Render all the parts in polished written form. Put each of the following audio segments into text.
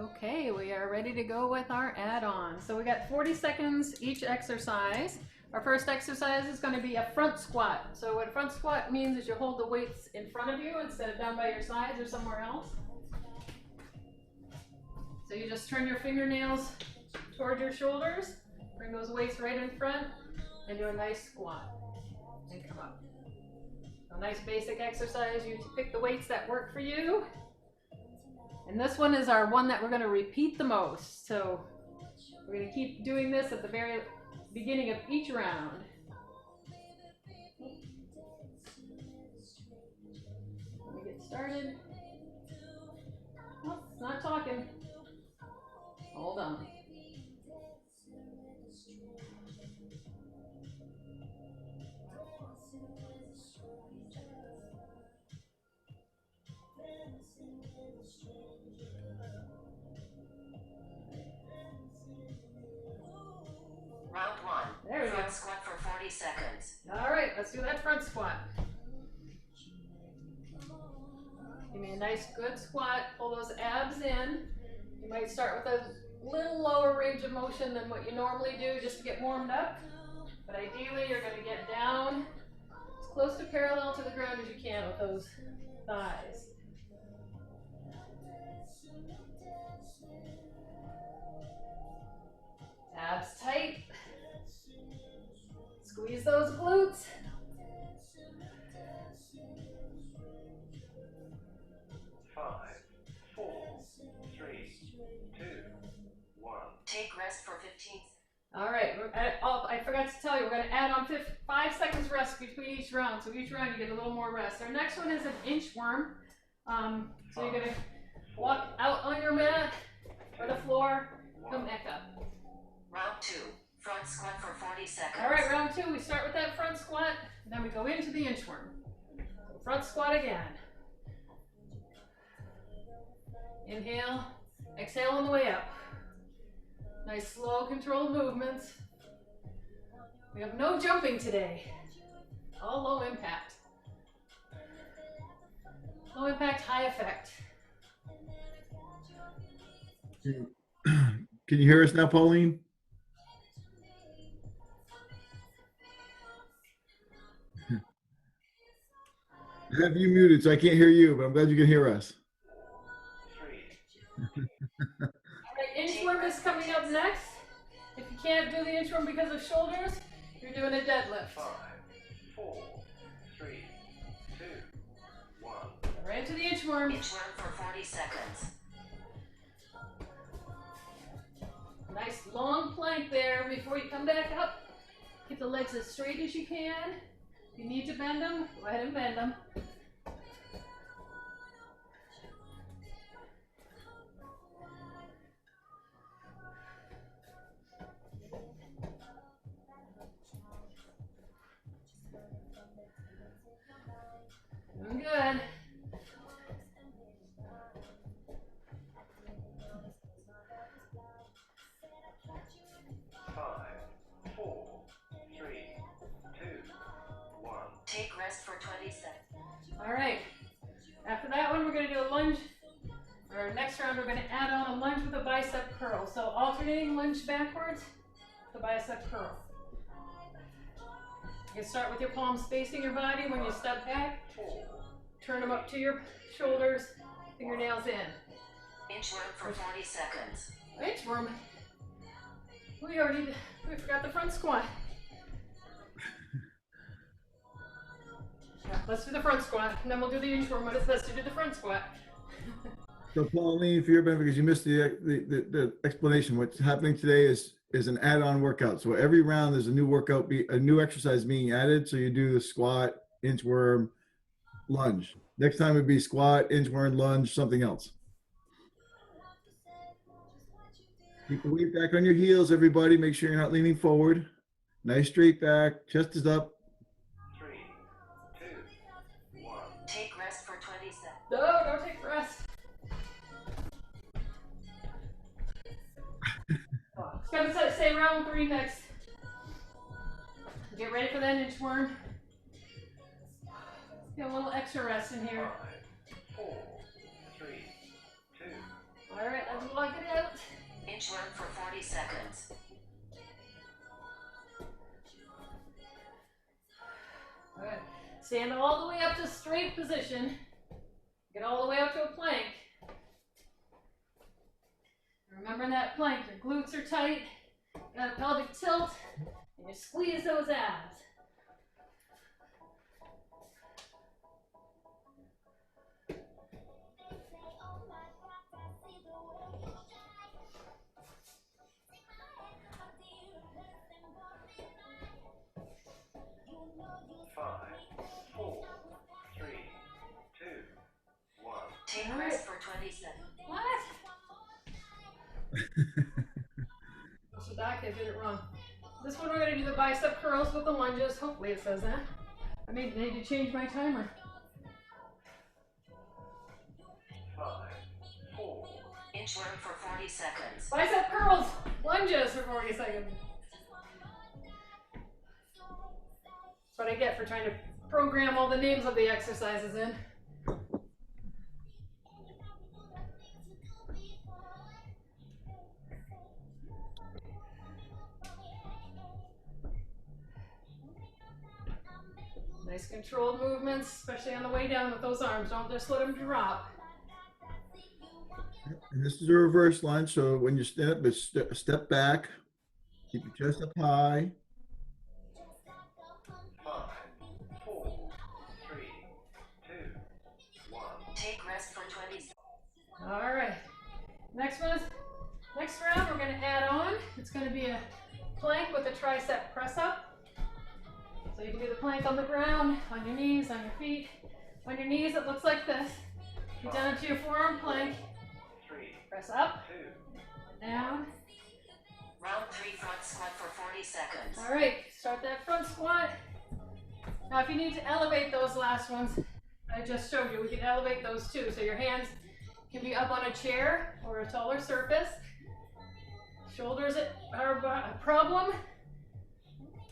Okay, we are ready to go with our add-on. So we got 40 seconds each exercise. Our first exercise is going to be a front squat. So what a front squat means is you hold the weights in front of you instead of down by your sides or somewhere else. So you just turn your fingernails toward your shoulders, bring those weights right in front, and do a nice squat. And come up. A nice basic exercise. You pick the weights that work for you. And this one is our one that we're going to repeat the most. So we're going to keep doing this at the very beginning of each round. Let me get started. Oh, it's not talking. Hold on. Round one. There we go. Front squat for 40 seconds. All right, let's do that front squat. Give me a nice good squat. Pull those abs in. You might start with a little lower range of motion than what you normally do just to get warmed up. But ideally, you're going to get down as close to parallel to the ground as you can with those thighs. Abs tight. Squeeze those glutes. Five, 4, 3, 2, 1. Take rest for 15 seconds. All right, I forgot to tell you, we're going to add on 5 seconds rest between each round. So each round you get a little more rest. Our next one is an inchworm. So you're going to walk out on your mat or the floor, come back up. Round two. Front squat for 40 seconds. All right, round two, we start with that front squat, and then we go into the inchworm. So front squat again. Inhale, exhale on the way up. Nice slow controlled movements. We have no jumping today. All low impact. Low impact, high effect. Can you hear us now, Pauline? I have you muted, so I can't hear you, but I'm glad you can hear us. 3. All right, inchworm is coming up next. If you can't do the inchworm because of shoulders, you're doing a deadlift. 5, 4, 3, 2, 1. Right into the inchworm. Inchworm for 40 seconds. Nice long plank there before you come back up. Keep the legs as straight as you can. If you need to bend them, go ahead and bend them. Doing good. Take rest for 20 seconds. All right. After that one, we're going to do a lunge. Or next round, we're going to add on a lunge with a bicep curl. So alternating lunge backwards, the bicep curl. You can start with your palms facing your body. When you step back, turn them up to your shoulders, fingernails in. Inchworm for 40 seconds. Inchworm. We forgot the front squat. Yeah, let's do the front squat, and then we'll do the inchworm, but it's best to do the front squat. So Pauline, for your benefit, because you missed the explanation, what's happening today is an add-on workout. So every round there's a new workout, a new exercise being added. So you do the squat, inchworm, lunge. Next time it'd be squat, inchworm, lunge, something else. Keep the weight back on your heels, everybody. Make sure you're not leaning forward. Nice straight back, chest is up. 3, 2, 1. Take rest for 20 seconds. No, don't take rest. It's going to say round 3 next. Get ready for that inchworm. Get a little extra rest in here. 5, 4, 3, 2. All right, let's 30 seconds. Good. Stand all the way up to straight position. Get all the way up to a plank. Remember in that plank, your glutes are tight, you got a pelvic tilt, and you squeeze those abs. Five, four, three, two, one. Take All rest right. for 20 seconds. What? So Doc, I did it wrong. This one we're gonna do the bicep curls with the lunges. Hopefully it says that. I need to change my timer. 5, 4, Inchworm for 40 seconds. Bicep curls, lunges for 40 seconds. That's what I get for trying to program all the names of the exercises in. Nice controlled movements, especially on the way down with those arms. Don't just let them drop. And this is a reverse lunge, so when you stand up, it's step back, keep your chest up high. 5, 4, 3, 2, 1. Take rest for 20 seconds. All right. Next round, we're going to add on. It's going to be a plank with a tricep press up. So you can do the plank on the ground, on your knees, on your feet. On your knees, it looks like this. Get down into your forearm plank. 3, Press up, 2, down. Round 3 front squat for 40 seconds. All right, start that front squat. Now, if you need to elevate those last ones, I just showed you, we can elevate those too. So your hands can be up on a chair or a taller surface. Shoulders are a problem.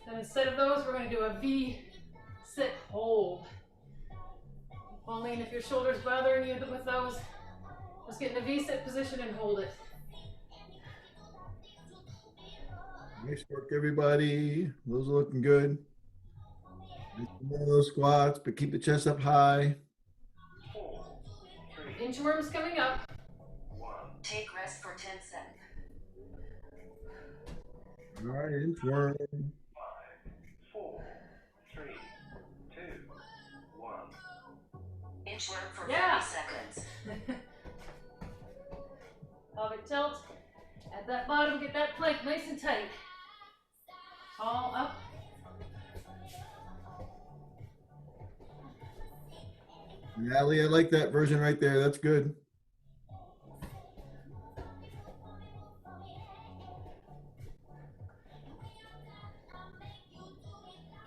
And instead of those, we're going to do a V sit hold. Pauline, if your shoulder's bothering you with those, just get in a V sit position and hold it. Nice work, everybody. Those are looking good. More of those squats, but keep the chest up high. 4, 3, Inchworms coming up. 1. Take rest for 10 seconds. All right, inchworm. 5, 4, 3, 2, 1. Inchworm for Yeah. 40 seconds. Pelvic tilt. At that bottom, get that plank nice and tight. All up. Natalie, I like that version right there. That's good.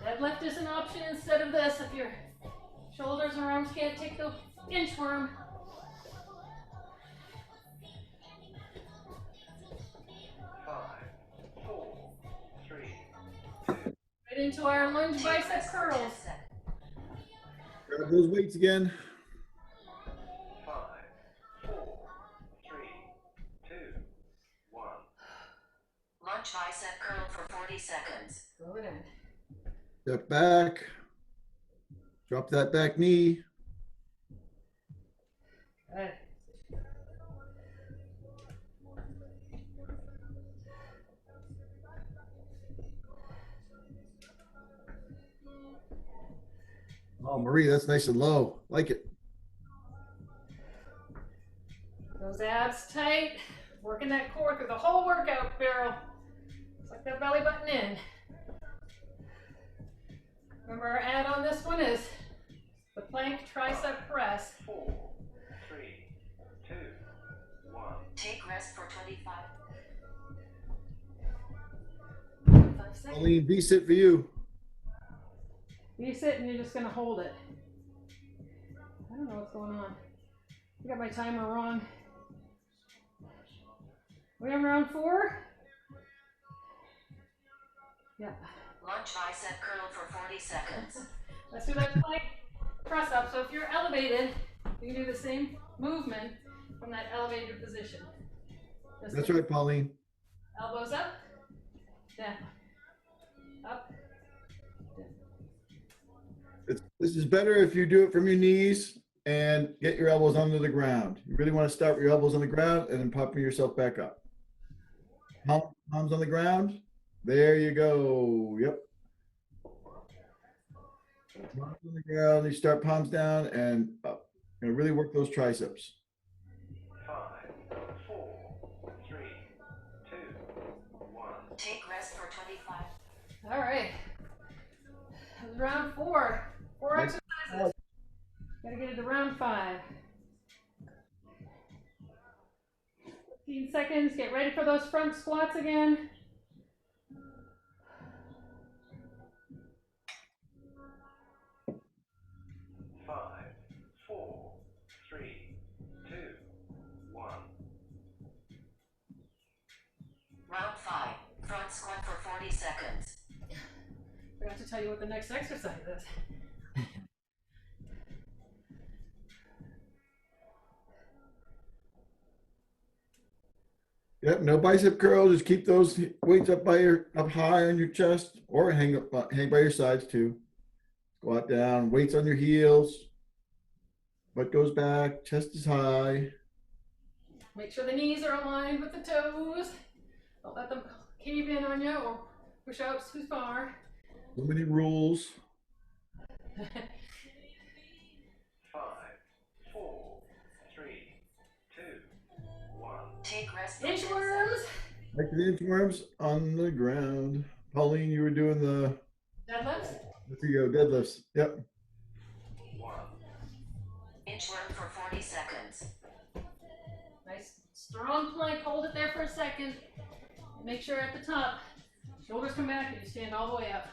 Deadlift is an option instead of this if your shoulders or arms can't take the inchworm. 5, 4, 3, 2, Right into our lunge Take bicep rest for 10 curls. seconds. Grab those weights again. 5, 4, 3, 2, 1. Lunge bicep curl for 40 seconds. Go it in. Step back. Drop that back knee. Good. Oh, Marie, that's nice and low. Like it. Those abs tight. Working that core through the whole workout, Beryl. Suck that belly button in. Remember our add on this one is the plank tricep press. 4, 3, 2, 1. Take rest for 25. 5 seconds. Pauline, V-sit for you. You sit and you're just gonna hold it. I don't know what's going on. I got my timer wrong. We on round 4? Yeah. Lunge bicep curl for 40 seconds. Let's do that plank press up. So if you're elevated, you can do the same movement from that elevated position. Just That's like- right, Pauline. Elbows up, down, up. This is better if you do it from your knees and get your elbows under the ground. You really want to start with your elbows on the ground and then popping yourself back up. Palms on the ground. There you go. Yep. Palms on the ground. You start palms down and up. You're gonna really work those triceps. 5, 4, 3, 2, 1. Take rest for 25. All right. That was round 4. 4 Nice. exercises. Gotta get into round 5. 15 seconds. Get ready for those front squats again. Five, 4, 3, 2, 1. Round 5. Front squat for 40 seconds. I forgot to tell you what the next exercise is. Yep, no bicep curls. Just keep those weights up high on your chest, or hang by your sides too. Squat down, weights on your heels. Butt goes back, chest is high. Make sure the knees are aligned with the toes. Don't let them cave in on you or push out too far. So many rules. 5, 4, 3, 2, 1. Take rest for 10 seconds. Inchworms. Like the inchworms on the ground. Pauline, you were doing the Deadlifts. there you go, deadlifts. Yep. 1. Inchworm for 40 seconds. Nice strong plank. Hold it there for a second. Make sure at the top, shoulders come back and you stand all the way up.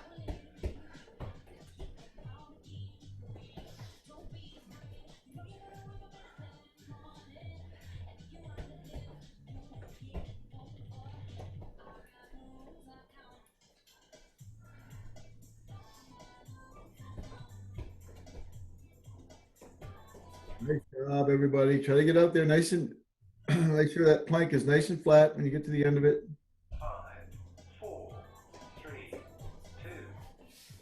Nice job, everybody. Try to get out there nice and make sure that plank is nice and flat when you get to the end of it. 5, 4, 3, 2,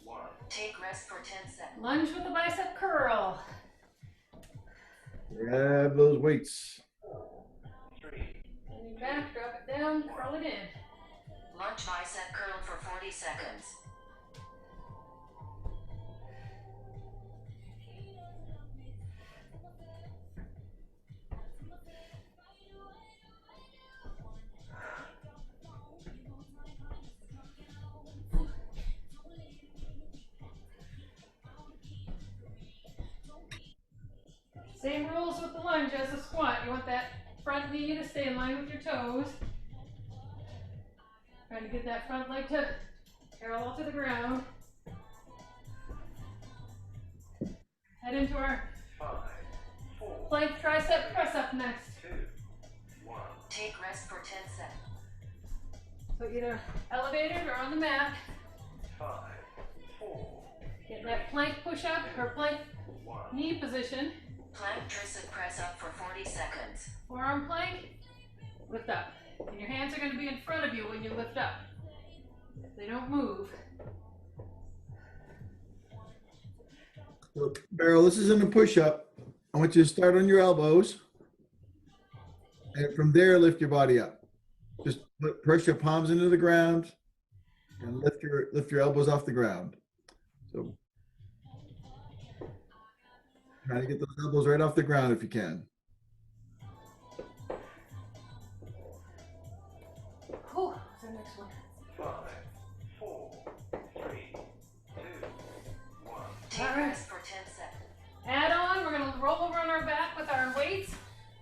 1. Take rest for 10 seconds. Lunge with the bicep curl. Grab those weights. 3, Leaning back, drop it down, curl it in. Lunge bicep curl for 40 seconds. Same rules with the lunge as the squat. You want that front knee to stay in line with your toes. Trying to get that front leg to parallel to the ground. Head into our 5, 4, plank tricep press up next. 2, 1. Take rest for 10 seconds. So either elevated or on the mat. 5, 4, Get that plank push up or plank 1. knee position. Plank tricep press up for 40 seconds. Forearm plank, lift up. And your hands are going to be in front of you when you lift up. They don't move. So, Beryl, this isn't a push-up. I want you to start on your elbows. And from there, lift your body up. Just press your palms into the ground and lift your elbows off the ground. So try to get those elbows right off the ground if you can. Whew, what's the next one? 5, 4, 3, 2, 1. Take All right. rest for 10 seconds. Add on, we're going to roll over on our back with our weights.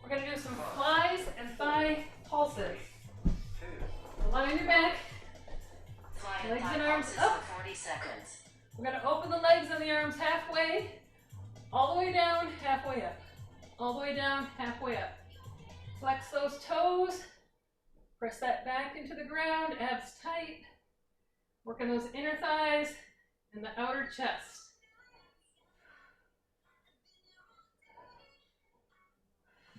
We're going to do some flies and thigh pulses. 2, So lie on your back. Fly and Legs thigh and arms pulses up. for 40 seconds. We're going to open the legs and the arms halfway, all the way down, halfway up. All the way down, halfway up. Flex those toes. Press that back into the ground, abs tight. Working those inner thighs and the outer chest.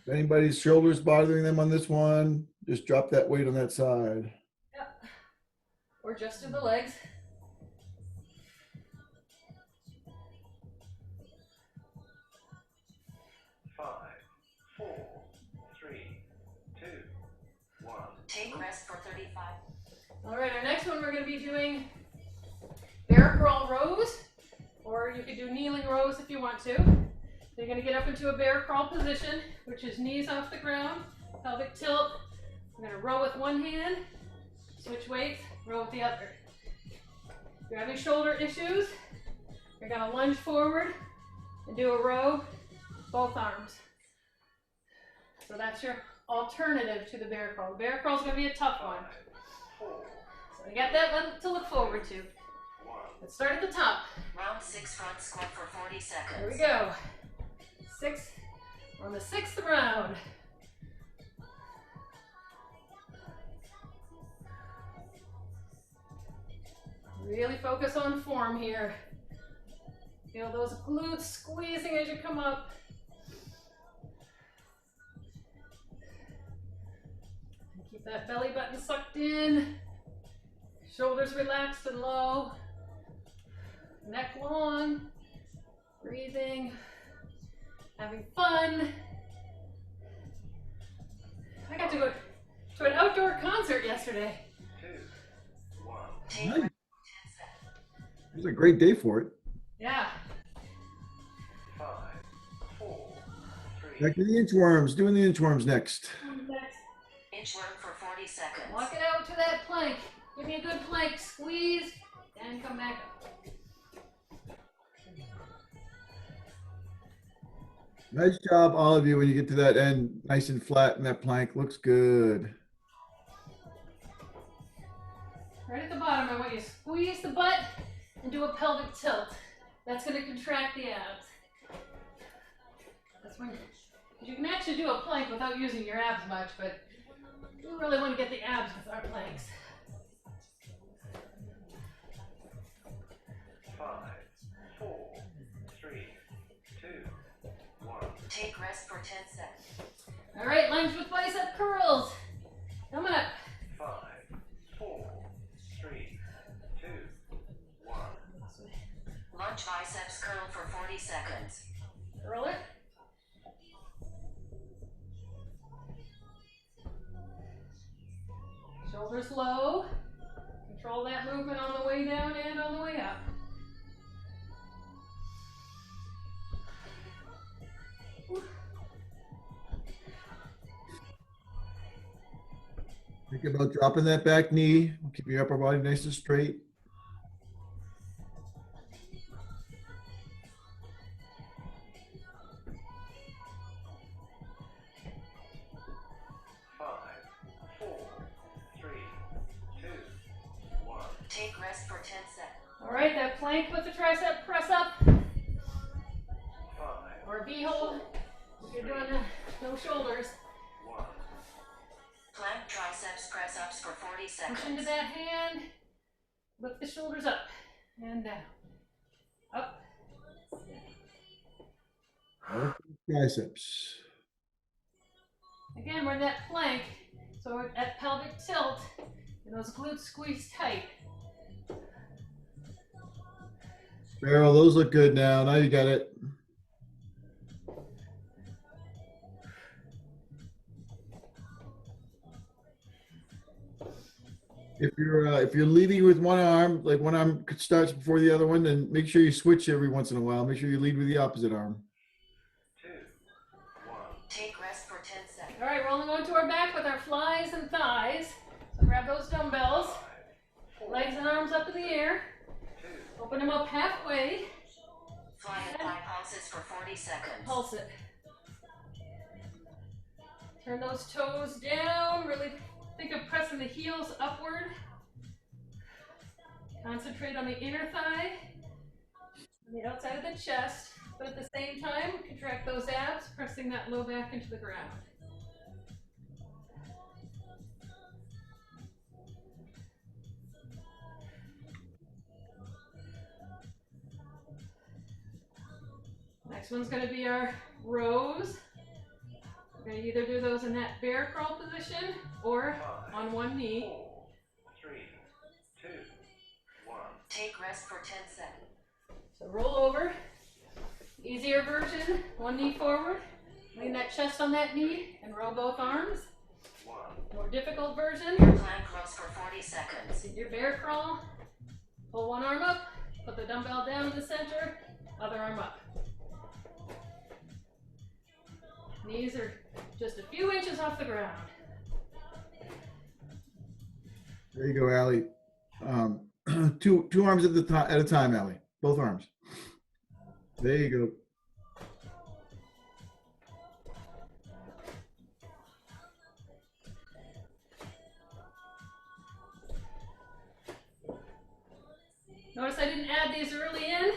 If anybody's shoulders bothering them on this one, just drop that weight on that side. or just do the legs. Five, four, three, two, one. Take rest for 35. All right, our next one we're going to be doing bear crawl rows, or you could do kneeling rows if you want to. So you're going to get up into a bear crawl position, which is knees off the ground, pelvic tilt. We're going to row with one hand, switch weights, row with the other. If you're having shoulder issues, you're going to lunge forward and do a row, both arms. So that's your alternative to the bear crawl. The bear crawl is going to be a tough one. So you got that to look forward to. Let's start at the top. Round 6 front squat for 40 seconds. Here we go. 6. We're on the 6th round. Really focus on form here. Feel those glutes squeezing as you come up. Keep that belly button sucked in. Shoulders relaxed and low. Neck long. Breathing. Having fun. I got to go to an outdoor concert yesterday. Take Nice. rest. It was a great day for it. Yeah. Five, four, three. Back to the inchworms. Doing the inchworms next. Next. Inchworm for 40 seconds. Walk it out to that plank. Give me a good plank. Squeeze and come back up. Nice job, all of you, when you get to that end, nice and flat, and that plank looks good. Right at the bottom, I want you to squeeze the butt and do a pelvic tilt. That's going to contract the abs. That's when you can actually do a plank without using your abs much, but we really want to get the abs with our planks. Five, four, three, two, one. Take rest for 10 seconds. All right, lunge with bicep curls. Coming up. Five, four, three, two, one. Lunge biceps curl for 40 seconds. Curl it. Shoulders low. Control that movement on the way down and on the way up. Think about dropping that back knee. Keep your upper body nice and straight. Five, four, three, two, one. Take rest for 10 seconds. All right, that plank with the tricep press up Five, or V hold if you're doing no shoulders. one. Plank triceps press ups for 40 Push seconds. into that hand. Lift the shoulders up and down. Up. Biceps. Again, we're in that plank, so we're at pelvic tilt, and those glutes squeeze tight. Barrel, those look good now. Now you got it. If you're leading with one arm, like one arm starts before the other one, then make sure you switch every once in a while. Make sure you lead with the opposite arm. Two, one. Take rest for 10 seconds. All right, rolling onto our back with our flies and thighs. So grab those dumbbells, Five, four, legs and arms up in the air. two, Open them up halfway. Fly and thigh pulses for 40 seconds. Pulse it. Turn those toes down. Really think of pressing the heels upward. Concentrate on the inner thigh, on the outside of the chest, but at the same time, contract those abs, pressing that low back into the ground. Next one's going to be our rows. We're going to either do those in that bear crawl position or on one knee. four, three, two, Take rest for 10 seconds. So roll over. Easier version, one knee forward. Lean that chest on that knee and roll both arms. 1, More difficult version, Plank rows for 40 seconds. your bear crawl. Pull one arm up, put the dumbbell down in the center, other arm up. Knees are just a few inches off the ground. There you go, Allie. Two arms at a time, Allie. Both arms. There you go. Notice I didn't add these early in.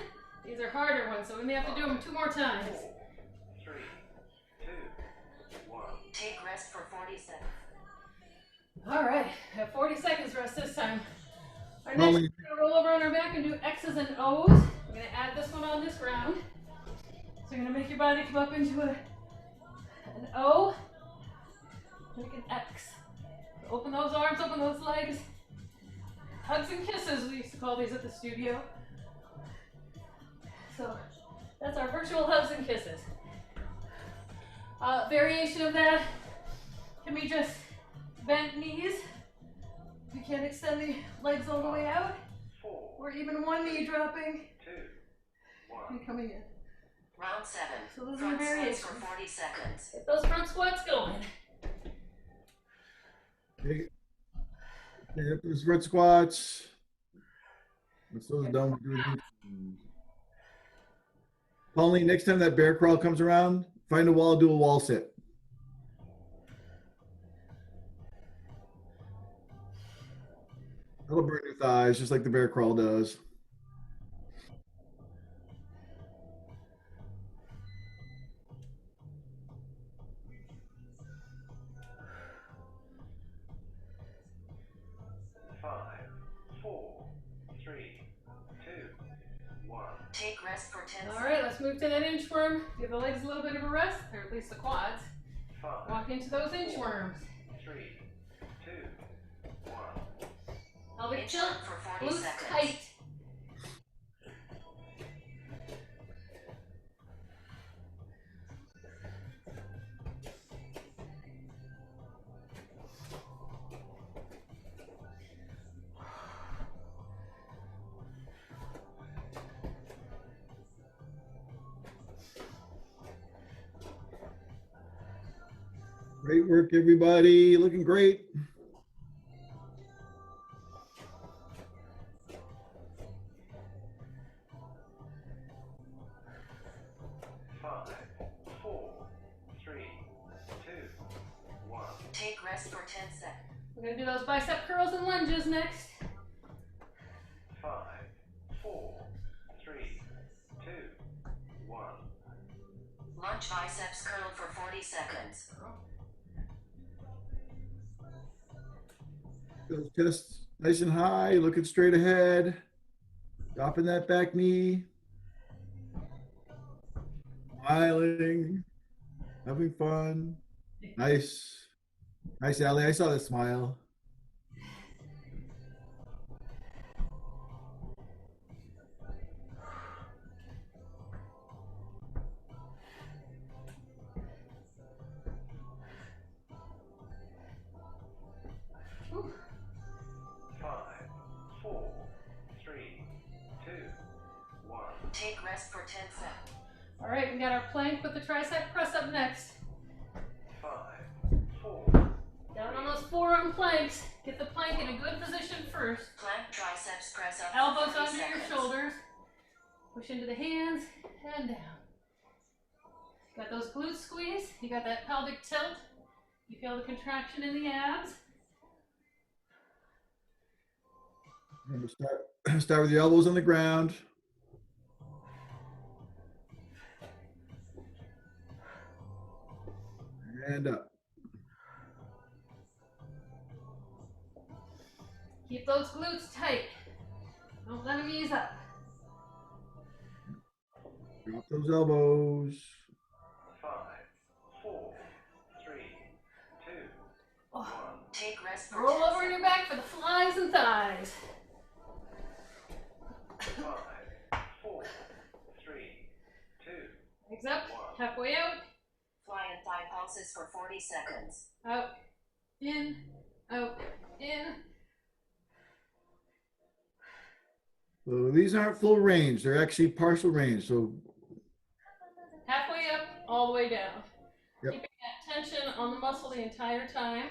These are harder ones, so we may have to do them 2 more times. 4, 3, 2, 1. Take rest for 40 seconds. All right, I have 40 seconds rest this time. Our next, Molly. we're gonna roll over on our back and do X's and O's. We're gonna add this one on this round. So you're gonna make your body come up into an O, make an X. Open those arms, open those legs. Hugs and kisses, we used to call these at the studio. So that's our virtual hugs and kisses. Variation of that can be just bent knees. You can't extend the legs all the way out, 4, or even one knee dropping 2, 1. and coming in. Round 7. So those are Front squats variations. for 40 seconds. Get those front squats going. Okay. Okay, up those front squats. Once those are done, we'll do it. Pauline, next time that bear crawl comes around, find a wall, do a wall sit. That'll burn your thighs just like the bear crawl does. Five, 4, 3, 2, 1. Take rest for 10 All seconds. right, let's move to that inchworm. Give the legs a little bit of a rest, or at least the quads. 5, Walk into those inchworms. 3, 2, 1. Pelvic Inch tilt, for 40 glutes seconds. tight. Great work, everybody. Looking great. Five, 4, 3, 2, 1. Take rest for 10 seconds. We're gonna do those bicep curls and lunges next. 5, 4, 3, 2, 1. Lunge biceps curl for 40 seconds. Those chests nice and high, looking straight ahead. Dropping that back knee. Smiling. Having fun. Nice. Nice, Allie. I saw the smile. Whew. 5, 4, 3, 2, 1. Take rest for 10 seconds. All right, we got our plank with the tricep press up next. 5, 4, Down on those forearm planks. Get the plank in a good position first. Plank triceps press up Elbows for 40 under your seconds. shoulders. Push into the hands and down. Got those glutes squeezed. You got that pelvic tilt. You feel the contraction in the abs. Remember, start with the elbows on the ground. And up. Keep those glutes tight. Don't let them ease up. Drop those elbows. 5, 4, 3, 2, Oh. 1. Take rest for Roll 10 over on your back for the flies and thighs. Halfway out, Fly and thigh pulses for 40 seconds. out, in, out, in. So these aren't full range, they're actually partial range. So Halfway up, all the way down. Yep. Keeping that tension on the muscle the entire time.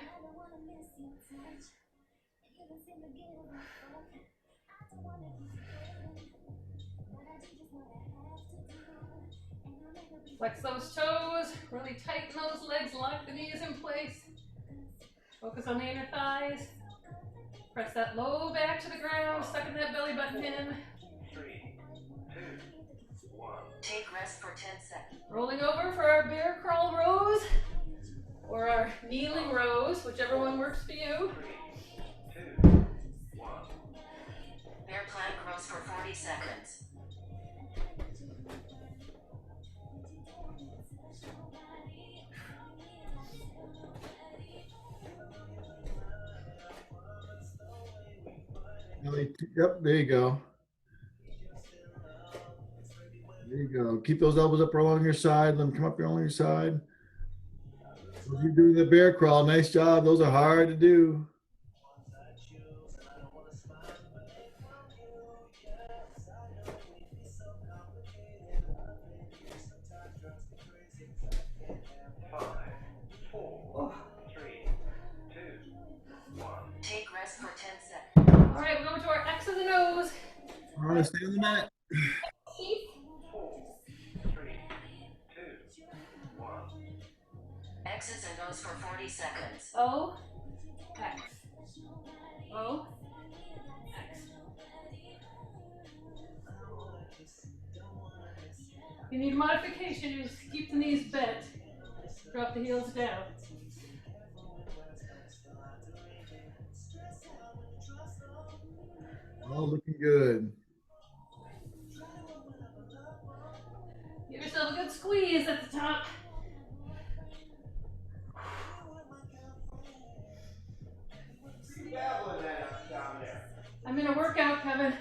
Flex those toes, really tighten those legs, lock the knees in place. Focus on the inner thighs. Press that low back to the ground, sucking that belly button in. 3, 2, 1. Take rest for 10 seconds. Rolling over for our bear crawl rows or our kneeling rows, whichever one works for you. 3, 2, 1. Bear plank rows for 40 seconds. Yep, there you go. There you go. Keep those elbows up along your side. Let them come up along your side. As you do the bear crawl, nice job. Those are hard to do. Five, four, 3, 2, 1. Take rest for 10 seconds. All right, we're going to our X of the nose. All right, stay on the mat. Keep 4, 3, 2, 1. X's and O's for 40 seconds. O, X. O, X. If you need modification, you just keep the knees bent. Drop the heels down. All looking good. Give yourself a good squeeze at the top. I'm in a workout, Kevin.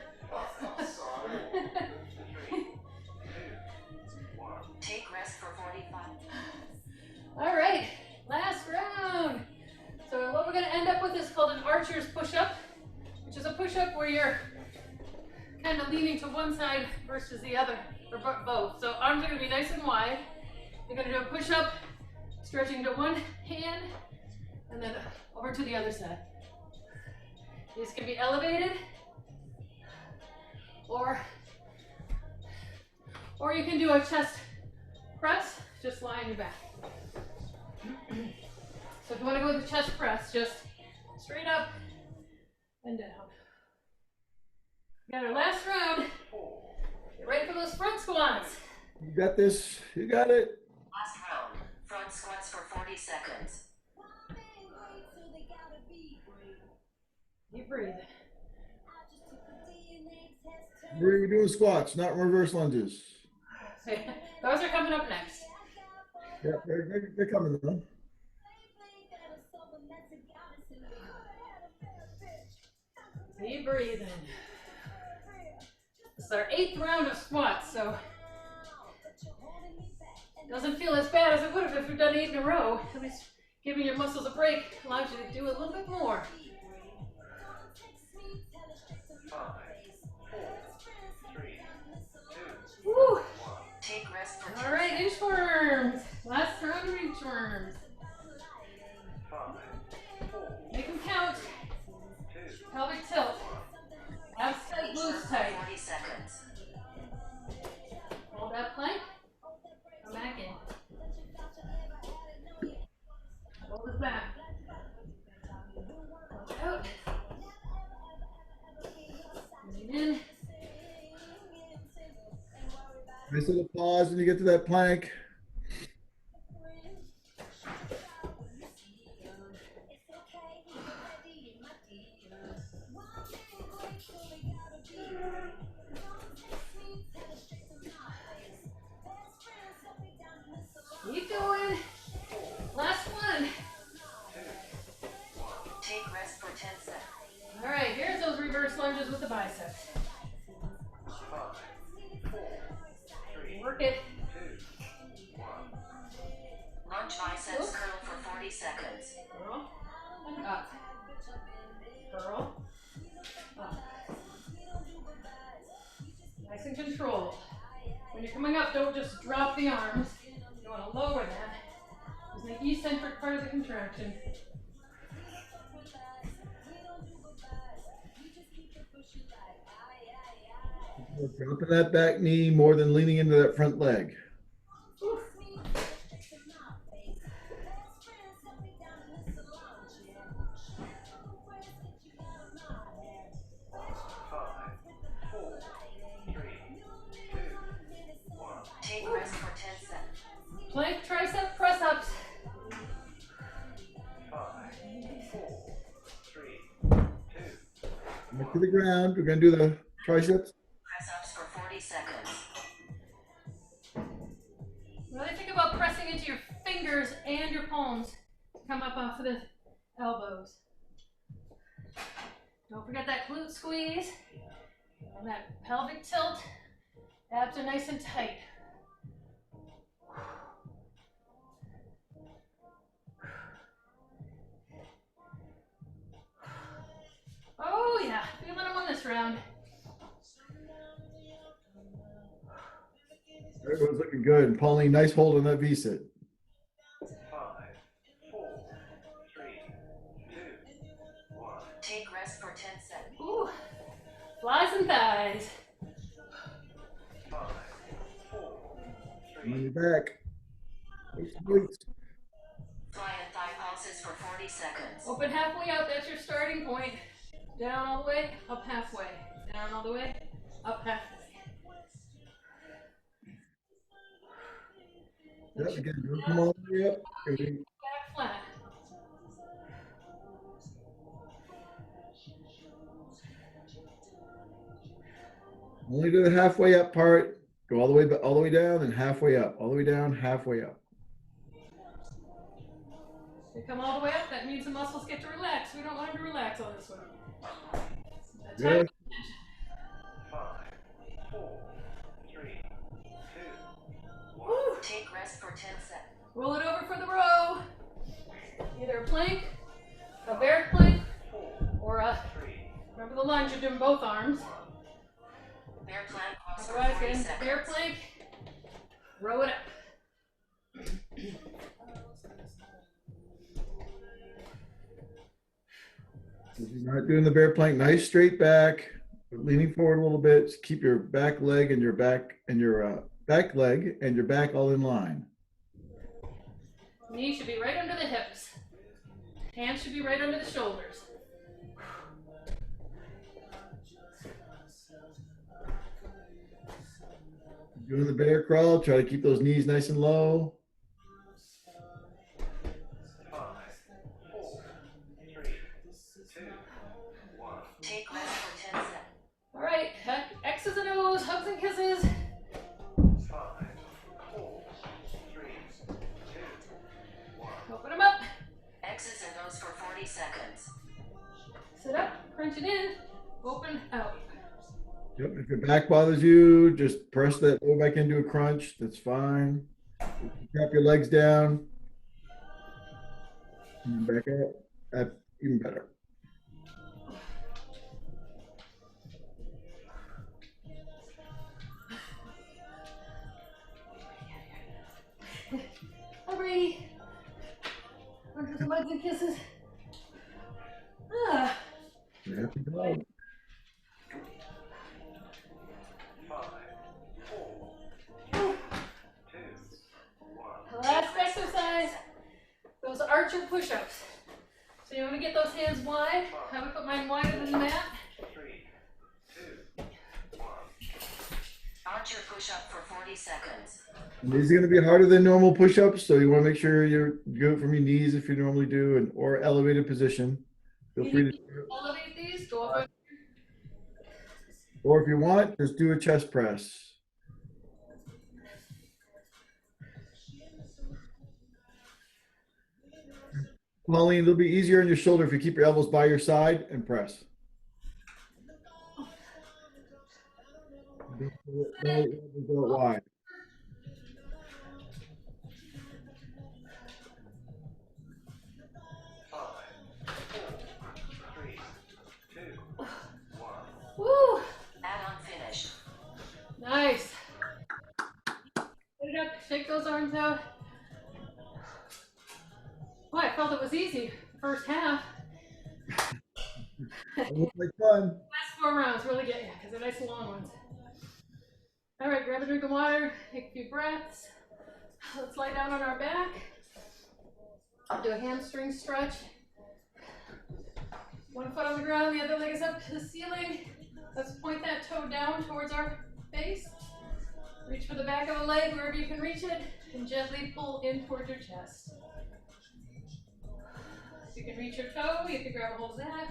Take rest for 45. All right, last round. So what we're gonna end up with is called an archer's push-up, which is a push-up where you're kind of leaning to one side versus the other, or both. So arms are gonna be nice and wide. You're gonna do a push-up, stretching to one hand, and then over to the other side. These can be elevated, or you can do a chest press, just lie on your back. So if you want to go with the chest press, just straight up and down. We got our last round. Get ready for those front squats. You got this. You got it. Last round. Front squats for 40 seconds. Keep breathing. We're doing squats, not reverse lunges. Those are coming up next. Yeah, they're coming though. Keep breathing. This is our 8th round of squats, so it doesn't feel as bad as it would have if we've done 8 in a row. At least giving your muscles a break allows you to do a little bit more. 5, 4, 3, 2, Woo! Take rest for 10 All right, inchworms. Last round of inchworms. 5, 4, Make them count. 2, Pelvic tilt. Abs tight, glutes tight. 40 seconds. Hold that plank. Come back in. Hold it back. Out. In. Nice little pause when you get to that plank. Keep going. Last one. Take rest for 10 seconds. All right, here's those reverse lunges with the biceps. 5, 4, 3, Work it. 2, 1. 40 seconds. Curl and up. Curl. Up. Nice and controlled. When you're coming up, don't just drop the arms. You want to lower that. It's the eccentric part of the contraction. Dropping that back knee more than leaning into that front leg. Oof. 5, 4, 3, 2, 1. Take rest for 10 seconds. Plank tricep press ups. 5, 4, 3, 2. Back to the ground. We're going to do the triceps. Press ups for 40 seconds. Really think about pressing into your fingers and your palms to come up off of the elbows. Don't forget that glute squeeze and that pelvic tilt. Abs are nice and tight. Oh yeah, feeling them on this round. Everyone's looking good. And Pauline, nice hold on that V-sit. 5, 4, 3, 2, 1. Take rest for 10 seconds. Ooh, flies and thighs. 5, 4, On 3, your back. Nice glutes. Fly and thigh pulses for 40 seconds. Open halfway up, that's your starting point. Down all the way, up halfway. Down all the way, up halfway. Yep, again, don't come all the way up. Back flat. Only do the halfway up part. Go all the way down and halfway up. All the way down, halfway up. You come all the way up, that means the muscles get to relax. We don't want them to relax on this one. That's Good. 5, 4, 3, 2, 1. Woo. Take rest for 10 seconds. Roll it over for the row. Either a plank, a bear plank, 4, or a, 3, remember the lunge, you're doing both arms. Bear plank pause for Otherwise, 40 get into seconds. bear plank, row it up. If you're not doing the bear plank, nice straight back, leaning forward a little bit. Just keep your back leg and your back leg and your back all in line. Knees should be right under the hips. Hands should be right under the shoulders. Doing the bear crawl, try to keep those knees nice and low. 5, 4, 3, 2, 1. Take rest for 10 seconds. All right, X's and O's, hugs and kisses. 5, 4, 3, 2, 1. Open them up. X's and O's for 40 seconds. Sit up, crunch it in, open out. Yep, if your back bothers you, just press that low back into a crunch. That's fine. Tap your legs down. And back up. That's even better. Alrighty. Under the hugs and kisses. Ah. There you go. 5, 4, 3, 2, 1. Last exercise, those archer push-ups. So you want to get those hands wide. I would put mine wider than the mat. 3, 2, 1. Archer push up for 40 seconds. And these are going to be harder than normal push-ups, so you want to make sure you're good from your knees if you normally do, and or elevated position. Feel free to, Elevate these, go up. or if you want, just do a chest press. Pauline, it'll be easier on your shoulder if you keep your elbows by your side and press. Don't go wide. felt it was easy the first half. It looks like fun. Last 4 rounds really get you because they're nice long ones. All right, grab a drink of water, take a few breaths. Let's lie down on our back. Do a hamstring stretch. One foot on the ground, the other leg is up to the ceiling. Let's point that toe down towards our face. Reach for the back of the leg wherever you can reach it, and gently pull in towards your chest. If you can reach your toe, you can grab a hold of that.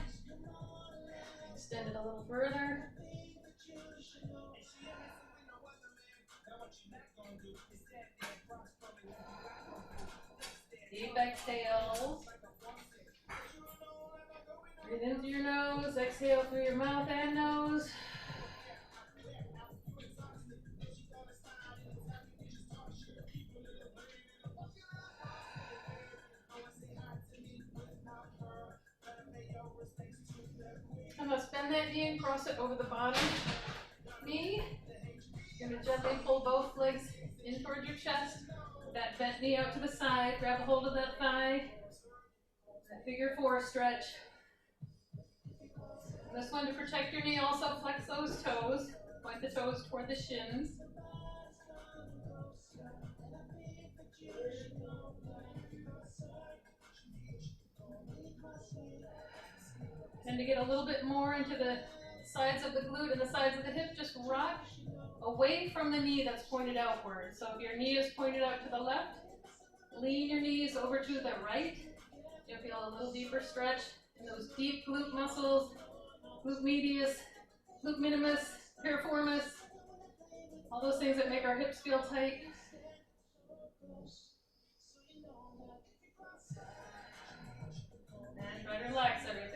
Extend it a little further. Deep exhales. Breathe in through your nose, exhale through your mouth and nose. I'm going to bend that knee and cross it over the bottom knee. You're going to gently pull both legs in towards your chest. That bent knee out to the side. Grab a hold of that thigh. That figure 4 stretch. This one, to protect your knee, also flex those toes. Point the toes toward the shins. And to get a little bit more into the sides of the glute and the sides of the hip, just rock away from the knee that's pointed outward. So if your knee is pointed out to the left, lean your knees over to the right. You'll feel a little deeper stretch in those deep glute muscles, glute medius, glute minimus, piriformis, all those things that make our hips feel tight. And try to relax everything.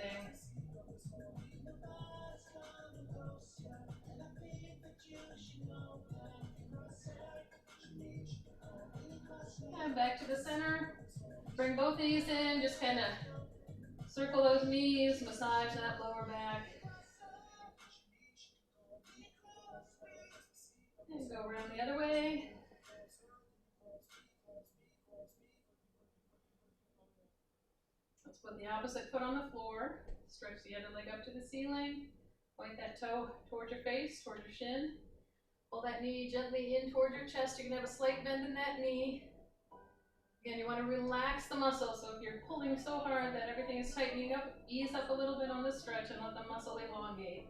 And back to the center. Bring both knees in, just kind of circle those knees, massage that lower back. And go around the other way. Let's put the opposite foot on the floor. Stretch the other leg up to the ceiling. Point that toe towards your face, towards your shin. Pull that knee gently in towards your chest. You can have a slight bend in that knee. Again, you want to relax the muscle. So if you're pulling so hard that everything is tightening up, ease up a little bit on the stretch and let the muscle elongate.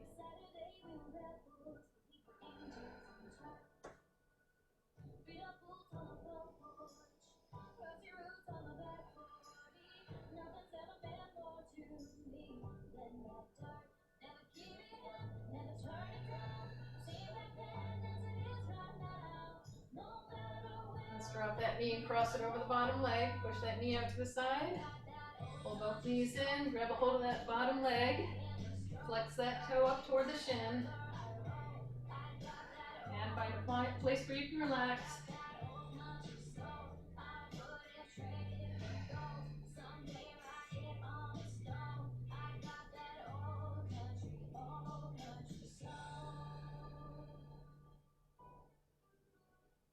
Let's drop that knee and cross it over the bottom leg. Push that knee out to the side. Pull both knees in. Grab a hold of that bottom leg. Flex that toe up toward the shin. And find a place where you can relax.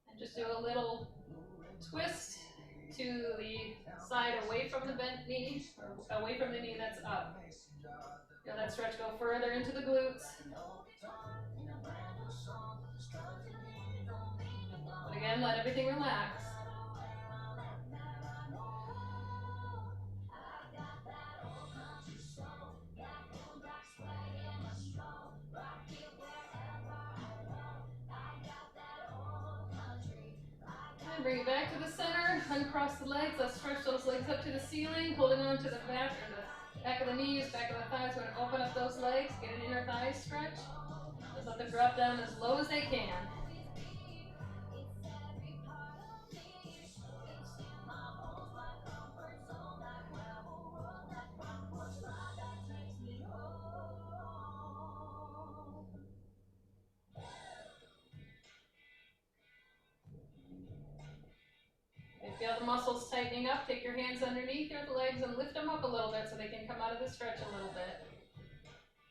And just do a little twist to the side away from the bent knee, or away from the knee that's up. Feel that stretch go further into the glutes. But again, let everything relax. And bring it back to the center. Uncross the legs. Let's stretch those legs up to the ceiling, holding on to the back or the back of the knees, back of the thighs. We're going to open up those legs, get an inner thigh stretch. Just let them drop down as low as they can. If you feel the muscles tightening up, take your hands underneath your legs and lift them up a little bit so they can come out of the stretch a little bit.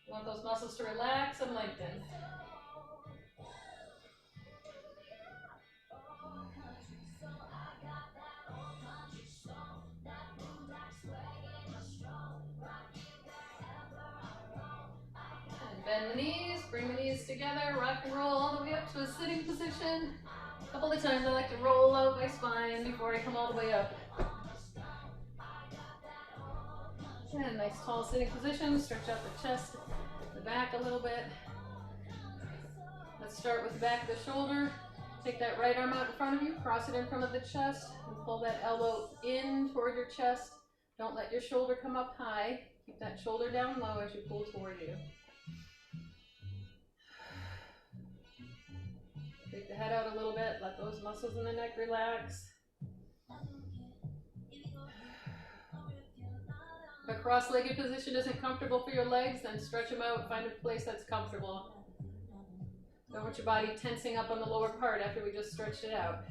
You want those muscles to relax and lengthen. Bend the knees, bring the knees together, rock and roll all the way up to a sitting position. A couple of times I like to roll out my spine before I come all the way up. And nice tall sitting position, stretch out the chest, the back a little bit. Let's start with the back of the shoulder. Take that right arm out in front of you, cross it in front of the chest, and pull that elbow in toward your chest. Don't let your shoulder come up high. Keep that shoulder down low as you pull toward you. Take the head out a little bit, let those muscles in the neck relax. If a cross-legged position isn't comfortable for your legs, then stretch them out, find a place that's comfortable. Don't want your body tensing up on the lower part after we just stretched it out.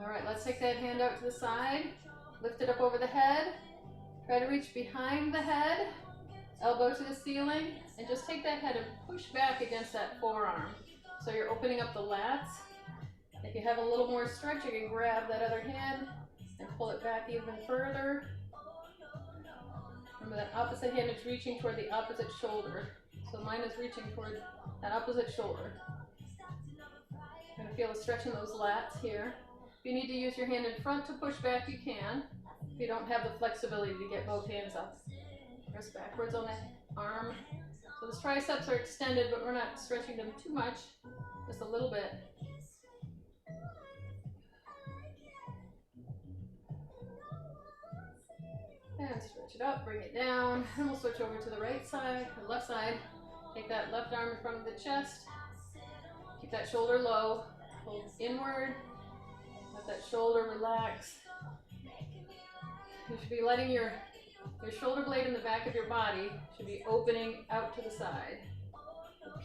All right, let's take that hand out to the side, lift it up over the head, try to reach behind the head, elbow to the ceiling, and just take that head and push back against that forearm. So you're opening up the lats. If you have a little more stretch, you can grab that other hand and pull it back even further. Remember that opposite hand is reaching toward the opposite shoulder. So mine is reaching toward that opposite shoulder. You're gonna feel a stretch in those lats here. If you need to use your hand in front to push back, you can. If you don't have the flexibility to get both hands up. Press backwards on that arm. So the triceps are extended, but we're not stretching them too much, just a little bit. And stretch it up, bring it down, and we'll switch over to the right side, or left side. Take that left arm in front of the chest. Keep that shoulder low, hold inward, let that shoulder relax. You should be letting your shoulder blade in the back of your body should be opening out to the side,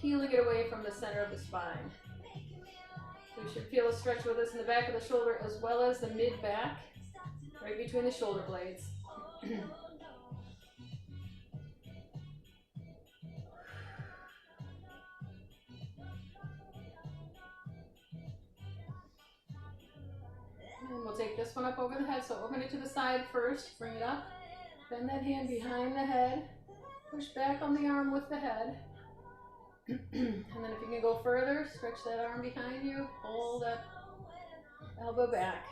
peeling it away from the center of the spine. So you should feel a stretch with this in the back of the shoulder as well as the mid-back, right between the shoulder blades. And we'll take this one up over the head, so open it to the side first, bring it up, bend that hand behind the head, push back on the arm with the head, and then if you can go further, stretch that arm behind you, pull that elbow back,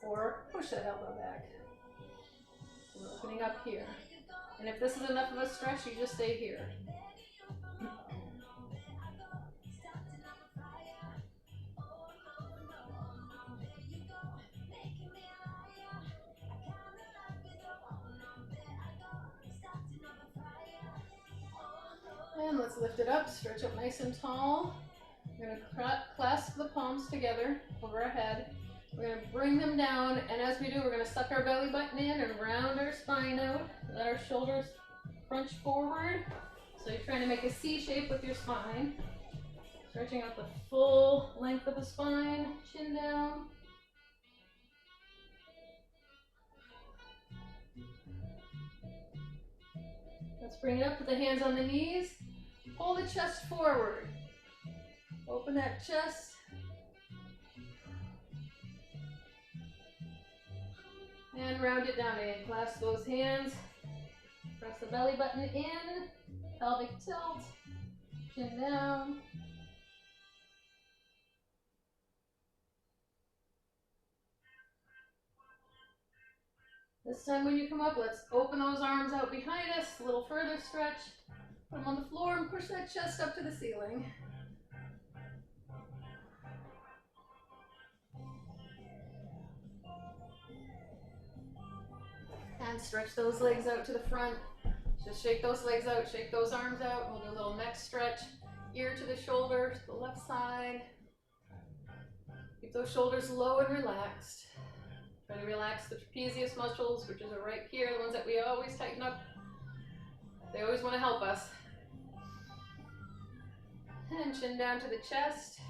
or push that elbow back. So we're opening up here. And if this is enough of a stretch, you just stay here. And let's lift it up, stretch up nice and tall. We're going to clasp the palms together over our head. We're going to bring them down, and as we do, we're going to suck our belly button in and round our spine out. Let our shoulders crunch forward. So you're trying to make a C shape with your spine. Stretching out the full length of the spine, chin down. Let's bring it up with the hands on the knees. Pull the chest forward. Open that chest. And round it down in. Clasp those hands. Press the belly button in. Pelvic tilt. Chin down. This time when you come up, let's open those arms out behind us. A little further stretch. Put them on the floor and push that chest up to the ceiling. And stretch those legs out to the front. Just shake those legs out, shake those arms out. We'll do a little neck stretch. Ear to the shoulder, to the left side. Keep those shoulders low and relaxed. Try to relax the trapezius muscles, which is right here, the ones that we always tighten up. They always want to help us. And chin down to the chest.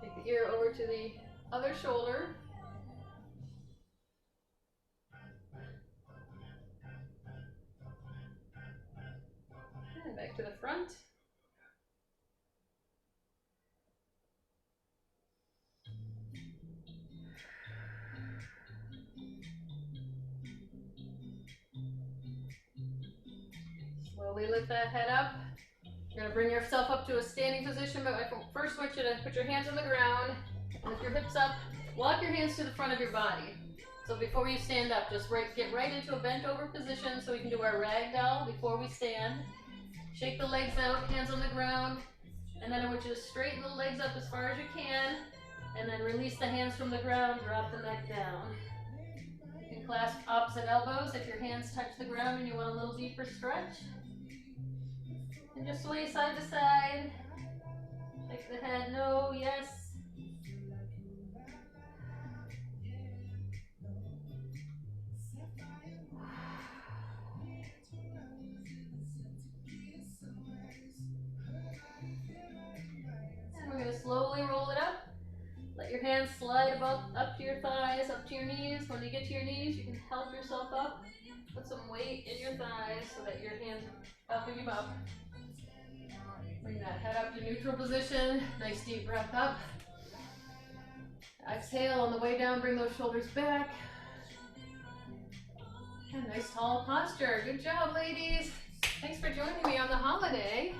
Take the ear over to the other shoulder. And back to the front. Slowly lift that head up. You're gonna bring yourself up to a standing position, but I first want you to put your hands on the ground, lift your hips up, walk your hands to the front of your body. So before you stand up, just get right into a bent over position so we can do our ragdoll before we stand. Shake the legs out, hands on the ground, and then I want you to straighten the legs up as far as you can, and then release the hands from the ground, drop the neck down. You can clasp opposite elbows if your hands touch the ground and you want a little deeper stretch. And just sway side to side. Shake the head, no, yes. And we're going to slowly roll it up. Let your hands slide up to your thighs, up to your knees. When you get to your knees, you can help yourself up. Put some weight in your thighs so that your hands are helping you up. Bring that head up to neutral position. Nice deep breath up. Exhale on the way down, bring those shoulders back. And nice tall posture. Good job, ladies. Thanks for joining me on the holiday.